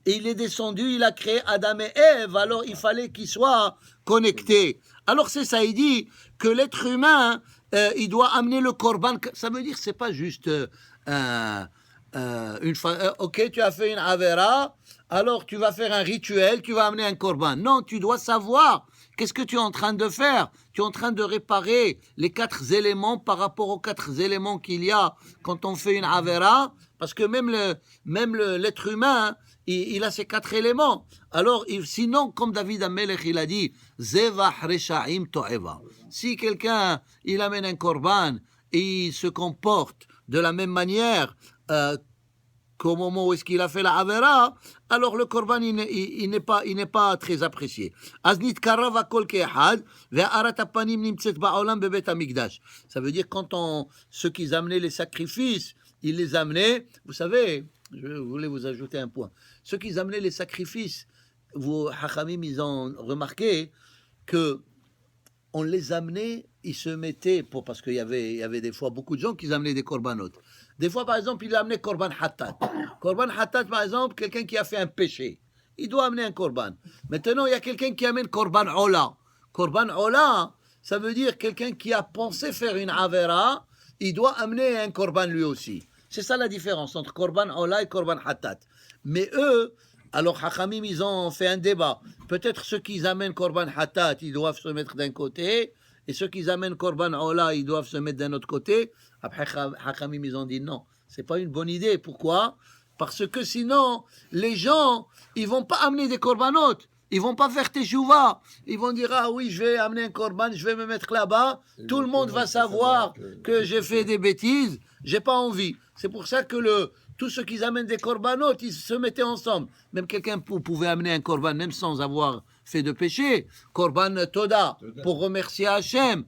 il est descendu, il a créé Adam et Ève, alors il fallait qu'ils soient connectés. Alors c'est ça, il dit que l'être humain, il doit amener le korban. Ça veut dire, c'est pas juste une fois, ok, tu as fait une avera, alors tu vas faire un rituel, tu vas amener un korban. Non, tu dois savoir qu'est-ce que tu es en train de faire? Tu es en train de réparer les 4 éléments par rapport aux 4 éléments qu'il y a quand on fait une avera, parce que même l'être humain, il a ces 4 éléments. Alors, sinon, comme David Amelech, il a dit, Zevach Reshaim To'eva. Si quelqu'un, il amène un korban et il se comporte de la même manière qu'au moment où est-ce qu'il a fait la avera, alors le korban, il n'est pas très apprécié. Ça veut dire quand ceux qui amenaient les sacrifices, ils les amenaient, vous savez, je voulais vous ajouter un point, ceux qui amenaient les sacrifices, vos hachamim, ils ont remarqué que on les amenait, ils se mettaient, parce qu'il y avait des fois beaucoup de gens qui amenaient des korbanot. Des fois, par exemple, il amenait korban hatat. Korban hatat, par exemple, quelqu'un qui a fait un péché. Il doit amener un korban. Maintenant, il y a quelqu'un qui amène korban ola. Korban ola, ça veut dire quelqu'un qui a pensé faire une avera, il doit amener un korban lui aussi. C'est ça la différence entre korban ola et korban hatat. Mais eux, alors Hachamim, ils ont fait un débat. Peut-être ceux qui amènent korban hatat, ils doivent se mettre d'un côté, et ceux qui amènent korban ola, ils doivent se mettre d'un autre côté. Après, Hachamim, ils ont dit non, c'est pas une bonne idée. Pourquoi? Parce que sinon, les gens, ils vont pas amener des korbanot. Ils vont pas faire teshuva. Ils vont dire, ah oui, je vais amener un korban, je vais me mettre là-bas. Tout le monde va savoir que j'ai fait des bêtises. J'ai pas envie. C'est pour ça que tous ceux qui amènent des korbanot, ils se mettaient ensemble. Même quelqu'un pouvait amener un korban, même sans avoir fait de péché. Korban Toda, pour remercier Hachem.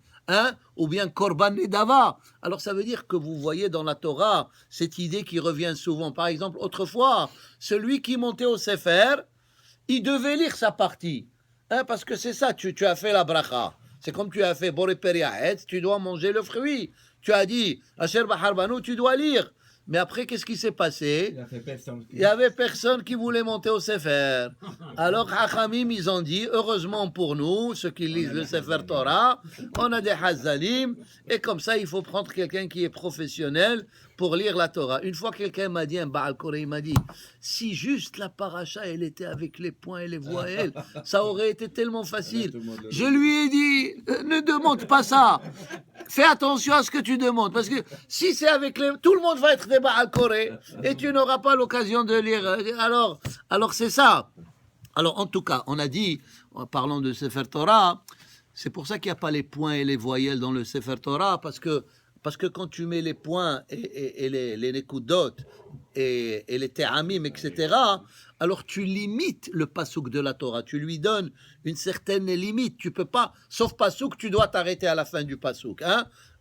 Ou bien Korban Nedava. Alors ça veut dire que vous voyez dans la Torah cette idée qui revient souvent. Par exemple, autrefois, celui qui montait au Sefer, il devait lire sa partie. Parce que c'est ça, tu as fait la bracha. C'est comme tu as fait Boré Periahetz, tu dois manger le fruit. Tu as dit, Asher Baharbanu, tu dois lire. Mais après, qu'est-ce qui s'est passé? Il n'y avait personne qui voulait monter au Sefer. Alors, Hachamim, ils ont dit, heureusement pour nous, ceux qui lisent le Sefer Torah, on a des Hazalim, et comme ça, il faut prendre quelqu'un qui est professionnel pour lire la Torah. Une fois, quelqu'un m'a dit, un Baal Koré, il m'a dit, si juste la paracha, elle était avec les points et les voyelles, ça aurait été tellement facile. Je lui ai dit, ne demande pas ça. Fais attention à ce que tu demandes, parce que si c'est avec les... Tout le monde va être des Baal Koré, et tu n'auras pas l'occasion de lire. Alors c'est ça. Alors en tout cas, on a dit, en parlant de Sefer Torah, c'est pour ça qu'il n'y a pas les points et les voyelles dans le Sefer Torah, parce que quand tu mets les points et les nekudot et les te'amim, etc., alors tu limites le pasouk de la Torah. Tu lui donnes une certaine limite. Tu peux pas, sauf pasouk, tu dois t'arrêter à la fin du pasouk.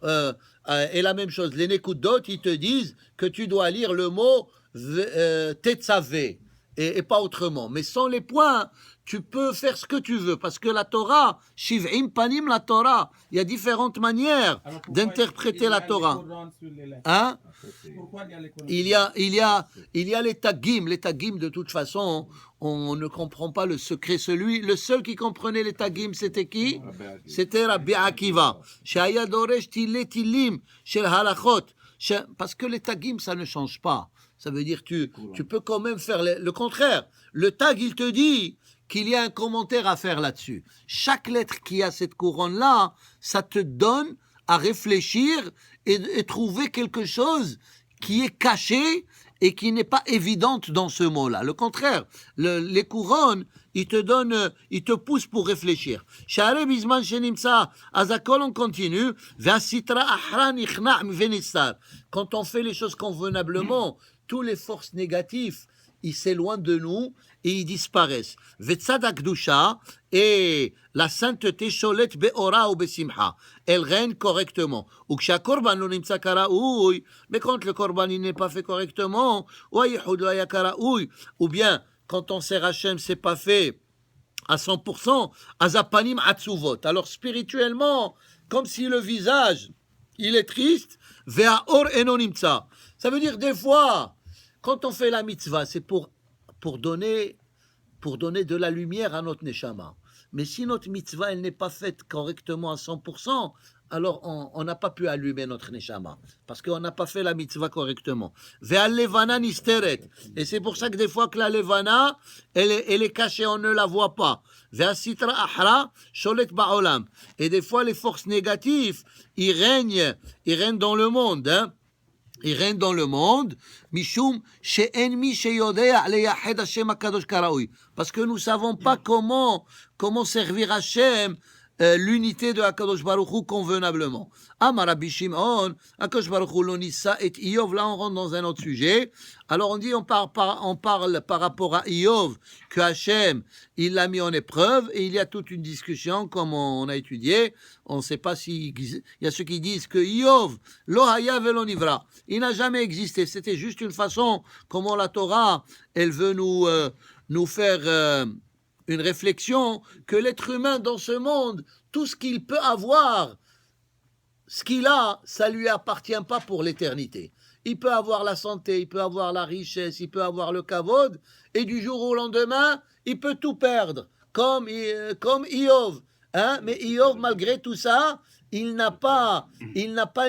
Et la même chose, les nekudot, ils te disent que tu dois lire le mot tetzavé et pas autrement. Mais sans les points, tu peux faire ce que tu veux, parce que la Torah, Shiv'im Panim la Torah, il y a différentes manières d'interpréter la Torah. Pourquoi Il y a les tagim. Les tagim, de toute façon, on ne comprend pas le secret. Le seul qui comprenait les tagim, c'était qui? C'était Rabbi Akiva. Shaya Doresh Tile Tilim Shel Halachot. Parce que les tagim, ça ne change pas. Ça veut dire que tu peux quand même faire le contraire. Le tag, il te dit qu'il y a un commentaire à faire là-dessus. Chaque lettre qui a cette couronne-là, ça te donne à réfléchir et trouver quelque chose qui est caché et qui n'est pas évidente dans ce mot-là. Le contraire, les couronnes, ils te poussent pour réfléchir. Sha'arei bizman shenimtsa, azakol, on continue. Ve'asitra ahra nichna' ve'nissar. Quand on fait les choses convenablement, tous les forces négatives, ils s'éloignent de nous et ils disparaissent. Ve'tzad ha'kedusha, et la sainteté sholet be'ora ou be'simcha. Elle règne correctement. Ou ksha korban lo nimtza karaoui, mais quand le korban il n'est pas fait correctement, ou ayichud lo haya karaoui, ou bien quand on sert Hachem c'est pas fait à 100%, azapanim atzuvot. Alors spirituellement, comme si le visage il est triste, ve'aor eno nimtza. Ça veut dire des fois, quand on fait la mitzvah, c'est pour donner de la lumière à notre neshama. Mais si notre mitzvah elle n'est pas faite correctement à 100%, alors on n'a pas pu allumer notre neshama, parce qu'on n'a pas fait la mitzvah correctement. Ve'al levana nisteret. Et c'est pour ça que des fois que la levana, elle est cachée, on ne la voit pas. Ve'al sitra ahra sholet ba'olam. Et des fois, les forces négatives, ils règnent dans le monde, hein. Il règne dans le monde, Mishum she'en mi sheyodea leyached Hashem hakadosh karaoui. Parce que nous ne savons pas comment servir Hashem, l'unité de Hakadosh Baruch Hu convenablement. Amar Rabbi Shimon, Hakadosh Baruch Hu lo nissa et Iyov. Là, on rentre dans un autre sujet. Alors, on parle par rapport à Iyov, que Hashem, il l'a mis en épreuve, et il y a toute une discussion, comme on a étudié. On ne sait pas il y a ceux qui disent que Iyov, lo haya velo nivra, il n'a jamais existé. C'était juste une façon, comment la Torah, elle veut nous faire une réflexion, que l'être humain dans ce monde, tout ce qu'il peut avoir, ce qu'il a, ça ne lui appartient pas pour l'éternité. Il peut avoir la santé, il peut avoir la richesse, il peut avoir le kavod, et du jour au lendemain, il peut tout perdre, comme Iyov. Hein? Mais Iyov, malgré tout ça, il n'a pas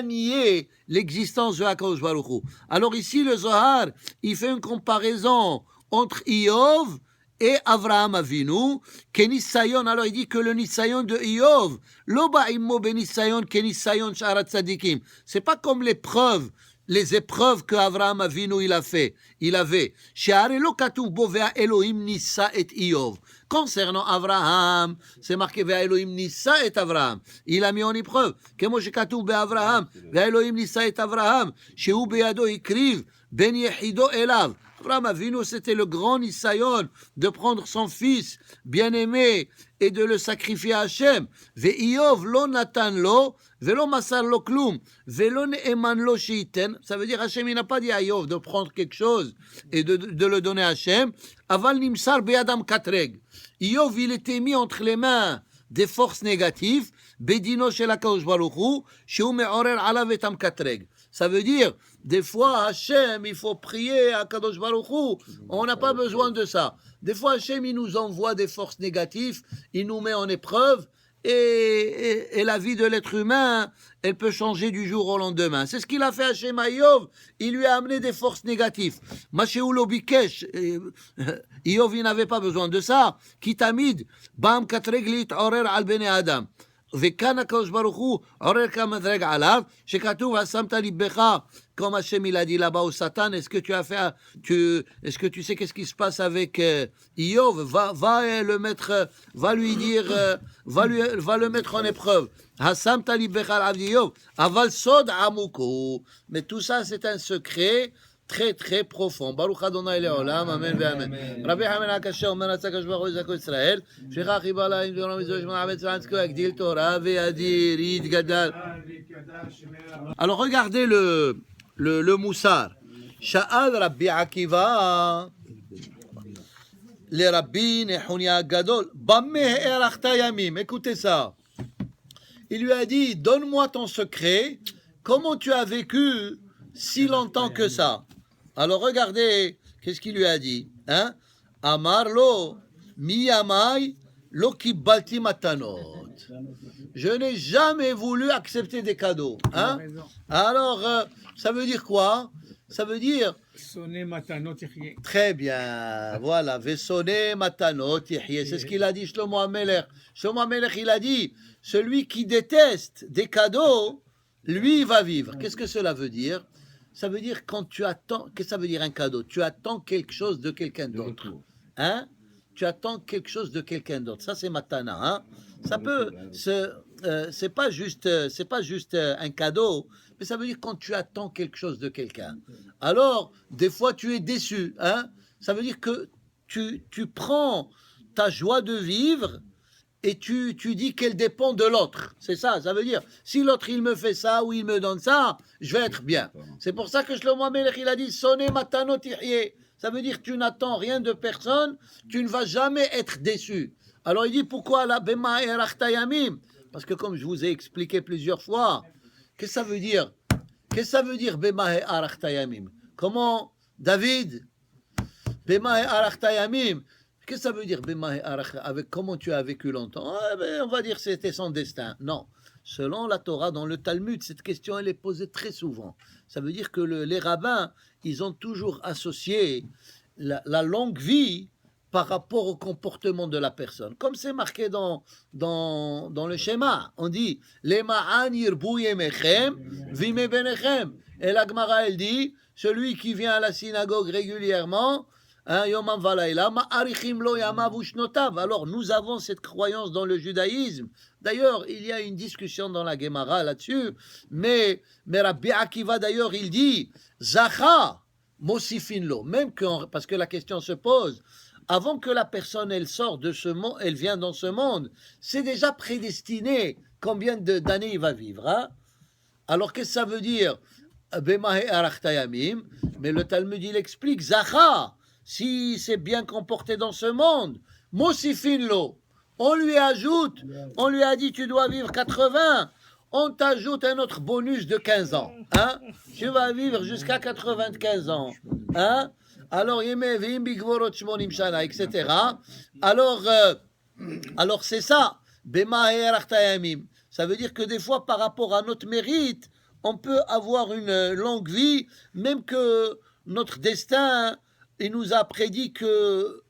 nié l'existence de HaKadosh Baruch Hu. Alors ici, le Zohar, il fait une comparaison entre Iyov et Avraham Avinu, Kenissayon. Alors il dit que le Nissayon de Iyov, Loba immo benissayon Kenissayon sharat tzadikim. C'est pas comme les épreuves que Avraham Avinu il avait. She'are lo katuv bo ve'a Elohim nissa et Iyov. Concernant Avraham, c'est marqué ve'a Elohim nissa et Avraham. Il a mis en épreuve. Kemo shekatuv be'Avraham, ve'a Elohim nissa et Avraham, shehu beyado ikriv ben yehido elav. Avraham Avinu, c'était le grand Nissayon de prendre son fils bien-aimé et de le sacrifier à Hachem. Ve'Iyov lo natan lo, ve'lo masar lo klum, ve'lo ne'eman lo sheiten. Ça veut dire Hachem, il n'a pas dit à Iyov de prendre quelque chose et de le donner à Hachem. Aval nimsar be'adam katreg. Iyov, il était mis entre les mains des forces négatives. Bedino shel HaKadosh Baruch Hu, shehu me'orer alav etam katreg. Ça veut dire, des fois, Hachem, il faut prier à Kadosh Baruch Hu. On n'a pas besoin de ça. Des fois, Hachem, il nous envoie des forces négatives, il nous met en épreuve, et la vie de l'être humain, elle peut changer du jour au lendemain. C'est ce qu'il a fait à Hachem à Iyov. Il lui a amené des forces négatives. Mashéou lo bikesh. Iyov, il n'avait pas besoin de ça. Kitamid, bam katreglit orer al bene Adam. וכאן הקדוש ברוך הוא עורר כמדרג עליו, שכתוב, שמת ליבך, comme Hachem il a dit là-bas au Satan, est-ce que tu sais qu'est-ce qui se passe avec Iyov? Va le mettre, va lui dire, va le mettre en épreuve. Hasamta libecha al Iyov, aval sod amuko. Mais tout ça, c'est un secret très très profond. Baruch Adonai Leolam, Amen ve'Amen. Rabbi Hamen HaKasher, Omer Hatzakash Baruch Zako Israël, Shechach Ibala, Imdoram Mizosh Mohamed Zvansko, Agdil Torah, Ve'adir, Yid Gadal. Alors regardez le Moussar. Sha'al Rabbi Akiva, les Rabbi Nehunia Gadol, Bammeh Erachta Yamim. Écoutez ça. Il lui a dit, donne-moi ton secret, comment tu as vécu si longtemps que ça? Alors regardez, qu'est-ce qu'il lui a dit, hein? Amar lo, miyamai, lo kibalti matanot. Je n'ai jamais voulu accepter des cadeaux, hein? Alors, ça veut dire quoi? Ça veut dire... Sonner matanot yihye. Très bien, voilà. Vesonner matanot yihye. C'est ce qu'il a dit Shlomo HaMelech. Shlomo HaMelech, il a dit, celui qui déteste des cadeaux, lui, va vivre. Qu'est-ce que cela veut dire? Ça veut dire quand tu attends... Qu'est-ce que ça veut dire un cadeau? Tu attends quelque chose de quelqu'un d'autre. Hein? Tu attends quelque chose de quelqu'un d'autre. Ça, c'est matana. Hein? Ça peut... c'est pas juste un cadeau, mais ça veut dire quand tu attends quelque chose de quelqu'un. Alors, des fois, tu es déçu. Hein? Ça veut dire que tu prends ta joie de vivre et tu dis qu'elle dépend de l'autre. C'est ça, ça veut dire, si l'autre il me fait ça ou il me donne ça, je vais être bien. C'est pour ça que Shlomo HaMelech, il a dit, sonner matanot yihye. Ça veut dire que tu n'attends rien de personne, tu ne vas jamais être déçu. Alors il dit, pourquoi la bema erachta yamim? Parce que comme je vous ai expliqué plusieurs fois, qu'est-ce que ça veut dire? Qu'est-ce que ça veut dire bema erachta yamim? Comment, David, bema erachta yamim? Qu'est-ce que ça veut dire, avec comment tu as vécu longtemps? On va dire que c'était son destin. Non. Selon la Torah, dans le Talmud, cette question, elle est posée très souvent. Ça veut dire que les rabbins, ils ont toujours associé la longue vie par rapport au comportement de la personne. Comme c'est marqué dans le schéma, on dit « Lema'an yirbu yemechem vime benechem ». Et la Gemara, elle dit « Celui qui vient à la synagogue régulièrement, Yomam Valayla, ma'arichim lo yamav ushnotav ». Alors, nous avons cette croyance dans le judaïsme. D'ailleurs, il y a une discussion dans la Gemara là-dessus, mais Rabbi Akiva, d'ailleurs, il dit « Zacha mosifin lo ». Même parce que la question se pose, avant que la personne elle sort de ce monde, elle vient dans ce monde, c'est déjà prédestiné combien d'années il va vivre. Hein? Alors qu'est-ce que ça veut dire? Mais le Talmud il explique Zacha, si c'est bien comporté dans ce monde, Mosifin lo, on lui ajoute, on lui a dit tu dois vivre 80, on t'ajoute un autre bonus de 15 ans. Hein? Tu vas vivre jusqu'à 95 ans. Hein? Alors, etc. Alors c'est ça. Ça veut dire que des fois, par rapport à notre mérite, on peut avoir une longue vie, même que notre destin, il nous a prédit que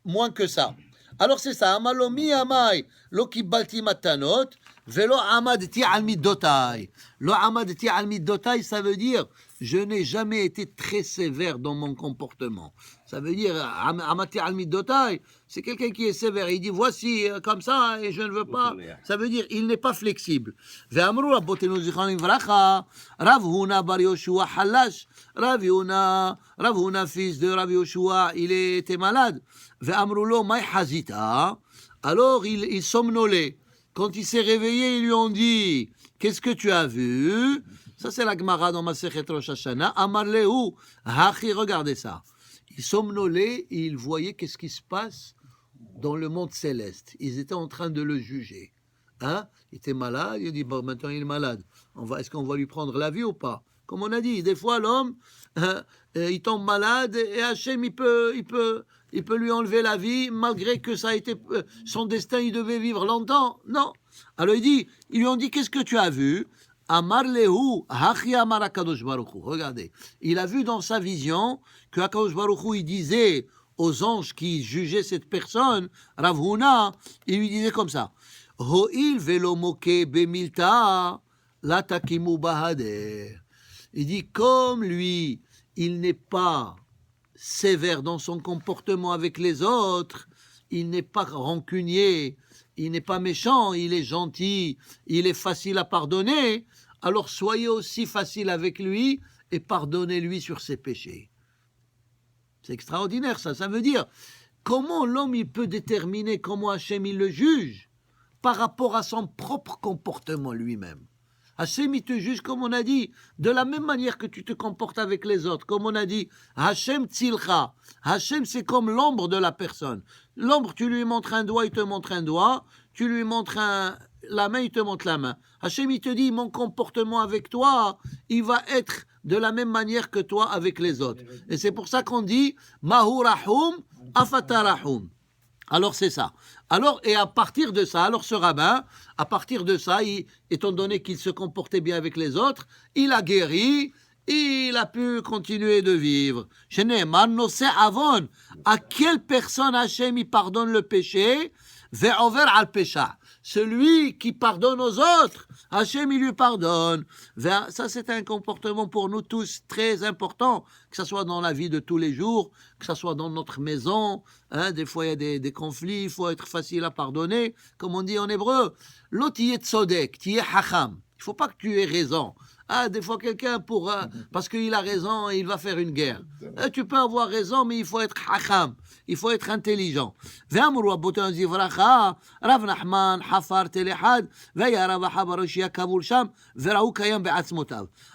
moins que ça. Alors c'est ça. Amalomi amai lo kibalti matanot velo amadti al middotai. Lo amadti al middotai, ça veut dire je n'ai jamais été très sévère dans mon comportement. Ça veut dire amati al middotai, c'est quelqu'un qui est sévère. Il dit voici comme ça et je ne veux pas. Ça veut dire il n'est pas flexible. Ve'amru rabotenu zichronim vracha Rav Huna bar Yoshua halash. Rav Huna fils de Rav Yoshua, il était malade. Ve'amru lo mai hazita. Alors il somnolait. Quand il s'est réveillé, ils lui ont dit qu'est-ce que tu as vu? Ça, c'est la Gemara dans Masechet Rosh Hashanah. Amar lehu, hachi, regardez ça. Ils somnolaient et ils voyaient qu'est-ce qui se passe dans le monde céleste. Ils étaient en train de le juger. Hein? Il était malade, il dit, bon, maintenant il est malade. Est-ce qu'on va lui prendre la vie ou pas? Comme on a dit, des fois l'homme, il tombe malade et Hachem, il peut lui enlever la vie malgré que ça a été son destin, il devait vivre longtemps. Non. Alors ils lui ont dit, qu'est-ce que tu as vu? Amar lehu, hachi amar HaKadosh Baruch Hu. Regardez, il a vu dans sa vision que HaKadosh Baruch Hu, il disait aux anges qui jugeaient cette personne, Rav Huna, il lui disait comme ça, Ho'il velo moke bemilta, la takimu bahader. Il dit, comme lui, il n'est pas sévère dans son comportement avec les autres, il n'est pas rancunier, il n'est pas méchant, il est gentil, il est facile à pardonner, alors soyez aussi facile avec lui et pardonnez-lui sur ses péchés. C'est extraordinaire ça, ça veut dire comment l'homme il peut déterminer comment Hachem il le juge par rapport à son propre comportement lui-même. Hachem il te juge comme on a dit, de la même manière que tu te comportes avec les autres, comme on a dit, Hachem tzilcha, Hachem c'est comme l'ombre de la personne. L'ombre, tu lui montres un doigt, il te montre un doigt, tu lui montres la main, il te montre la main. Hachem il te dit, mon comportement avec toi, il va être de la même manière que toi avec les autres. Et c'est pour ça qu'on dit, Mahu rahum, afata rahum. Alors c'est ça. Alors, et à partir de ça, alors ce rabbin, à partir de ça, étant donné qu'il se comportait bien avec les autres, il a guéri, il a pu continuer de vivre. Avon, à quelle personne Hachem il pardonne le péché? Ve'over al pesha. Celui qui pardonne aux autres, Hachem il lui pardonne. Ça c'est un comportement pour nous tous très important, que ce soit dans la vie de tous les jours, que ce soit dans notre maison. Hein, des fois il y a des conflits, il faut être facile à pardonner. Comme on dit en hébreu, lo tiyeh tzodek, tiyeh hacham. Il ne faut pas que tu aies raison. Ah, des fois, quelqu'un, parce qu'il a raison, il va faire une guerre. Tu peux avoir raison, mais il faut être hacham. Il faut être intelligent.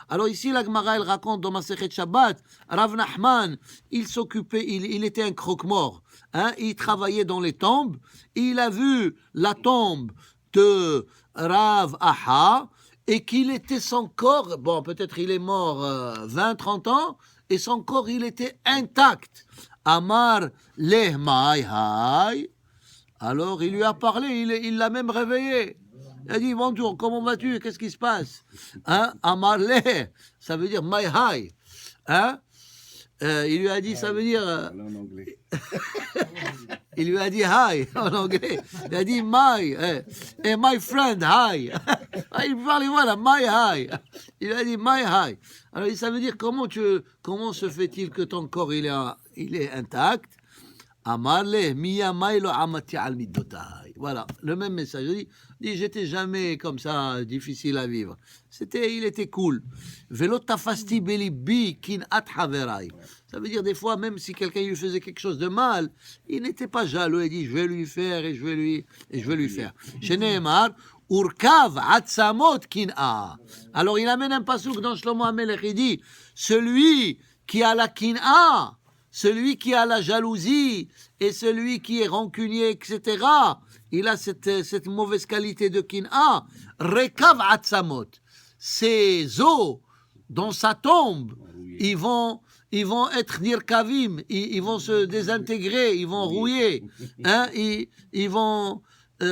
Alors ici, la Gemara, elle raconte dans Masechet Shabbat, Rav Nachman, il s'occupait, il était un croque-mort. Hein, il travaillait dans les tombes. Il a vu la tombe de Rav Aha, et qu'il était son corps, bon peut-être il est mort 20-30 ans, et son corps il était intact. Amar lehmai hai. Alors il lui a parlé, il l'a même réveillé. Il a dit bonjour, comment vas-tu? Qu'est-ce qui se passe? Hein? Amarle, ça veut dire my hi. Hein? Il lui a dit, ça veut dire. En anglais. Il lui a dit hi en anglais. Il a dit my. Et my friend, hi. Il parlait, voilà, my hi. Il lui a dit my hi. Alors ça veut dire comment se fait-il que ton corps il est intact? Amarle, miya mailo amati al middotai. Voilà, le même message. Il dit, j'étais jamais comme ça, difficile à vivre. Il était cool. Velo tafasti belibi kin at haverai. Ça veut dire des fois, même si quelqu'un lui faisait quelque chose de mal, il n'était pas jaloux. Il dit, je vais lui faire et je vais lui faire. Chez Nehemar, urkav atzamot kin'a. Alors il amène un pasouk dans Shlomo HaMelech. Il dit, celui qui a la kin'a, celui qui a la jalousie et celui qui est rancunier, etc., il a cette mauvaise qualité de kin'a. Rekav atzamot. Ses os dans sa tombe, ils vont être nirkavim, ils vont se désintégrer, ils vont rouiller. Hein, ils vont...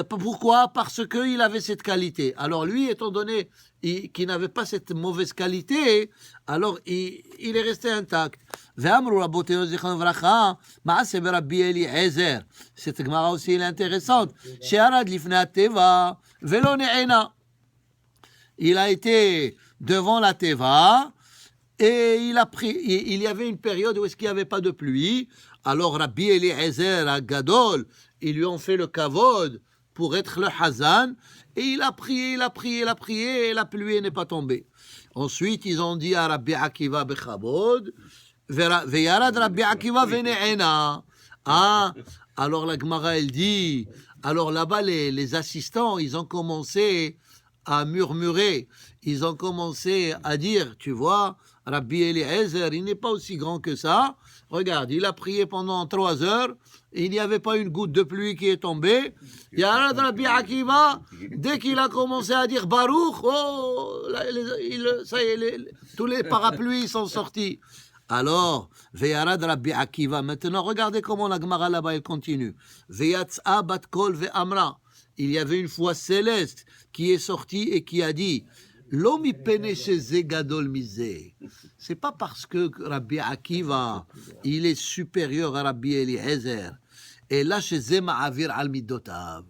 pourquoi? Parce qu'il avait cette qualité. Alors lui, étant donné qu'il n'avait pas cette mauvaise qualité, alors il est resté intact. Cette Gemara aussi elle est intéressante. Il a été devant la Teva et il y avait une période où est-ce qu'il n'y avait pas de pluie. Alors Rabbi Eliezer à Gadol, ils lui ont fait le kavod pour être le Hazan, et il a prié, et la pluie n'est pas tombée. Ensuite, ils ont dit à Rabbi Akiva Bechabod, Veyarad Rabbi Akiva Vene'ena. Ah, alors la Gemara, elle dit, alors là-bas, les assistants, ils ont commencé à murmurer, ils ont commencé à dire, tu vois, Rabbi Eliezer, il n'est pas aussi grand que ça. Regarde, il a prié pendant 3 heures, il n'y avait pas une goutte de pluie qui est tombée. Yarad Rabbi Akiva, dès qu'il a commencé à dire Baruch, oh, ça y est, tous les parapluies sont sortis. Alors, Veyarad Rabbi Akiva, maintenant regardez comment la Gemara là-bas elle continue. Veyatsa bat kol ve'amra. Il y avait une voix céleste qui est sortie et qui a dit L'homi penesheze gadol misé. C'est pas parce que Rabbi Akiva il est supérieur à Rabbi Eliezer. Et là, chez Zema Avir al Midotav.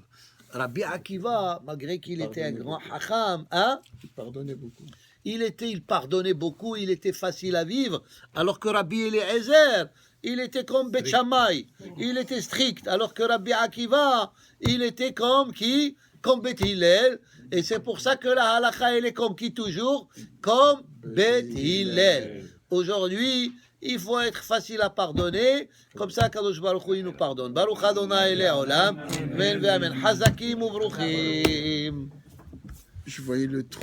Rabbi Akiva, malgré qu'il était un grand hacham, hein? Il pardonnait beaucoup. Il pardonnait beaucoup, il était facile à vivre, alors que Rabbi Eliezer, il était comme Bet Shammai, il était strict, alors que Rabbi Akiva, il était comme qui? Comme Bet Hillel, et c'est pour ça que la halakha, elle est comme qui toujours? Comme Bet Hillel. Aujourd'hui, il faut être facile à pardonner, comme ça Kadosh Baruch Hu il nous pardonne. Baruch Adonai Le'olam, Amen, Amen. Hazakim Ubruchim. Je voyais le trou.